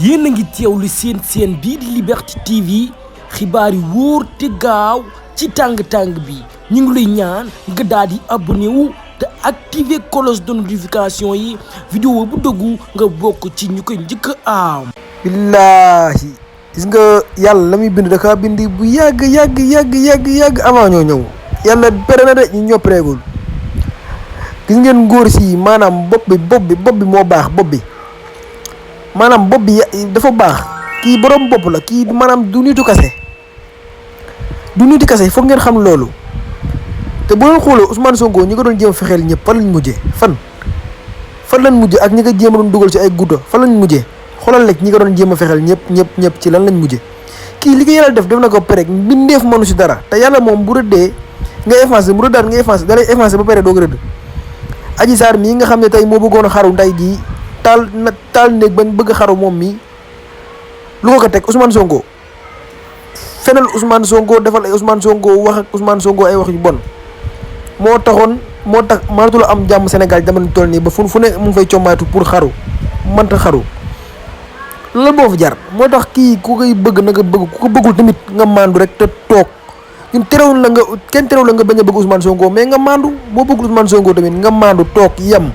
yéen a ngi teewlu seen bii di Liberté TV xibaar yi wóor te gaaw ci tàng-tàng bi ñu ngi lay ñaan nga daal di abonné wu te activer cloche de notification yi vidéo bu dëggu nga bokk ci ñu koy njëkk a am. billaahi gis nga yàlla la muy bind da kaa bind bu yàgg avant ñoo ñëw yàlla pere na de ñu ñoppeegul gis ngeen ngóor si maanaam bopp bi moo baax bopp bi maanaam bopp bi dafa baax kii borom bopp la kii maanaam du nitu kase foog ngeen xam loolu te bu leen xoolee Ousmane Sonko ñi ko doon jéem fexeel ñëpp fan lañ mujjee fan lañ mujjee ak ñi ko jéem a doon dugal ci ay guddo fan lañ mujjee xoolal rek ñi ko doon jéem a fexeel ñëpp ci lan lañ mujjee kii li ko yàlla def na ko pare mbindeef mënu si dara te yàlla moom bu rëddee nga effacé mu rëddaat nga effacé da lay effacé ba pare doog rëdd Adji Sarr mii nga xam ne tey moo bëggoon xaru nday jii taal néeg bañ bëgg xaru moom mii lu ko teg Ousmane Sonko fenal Ousmane Sonko defal ay Ousmane Sonko wax ak Ousmane Sonko ay wax yu bon moo tax mënatul am jàmm Sénégal jamono toll nii ba fu ne mu ngi fay commaatu pour xaru mënta xaru loolu boo fi jar moo tax kii ku koy bëgg na nga bëgg ku ko bëggul tamit nga maandu rek te toog ñun kenn terewul la nga bañ a bëgg Ousmane Sonko mais nga maandu boo bëggul Ousmane Sonko tamit nga maandu toog yem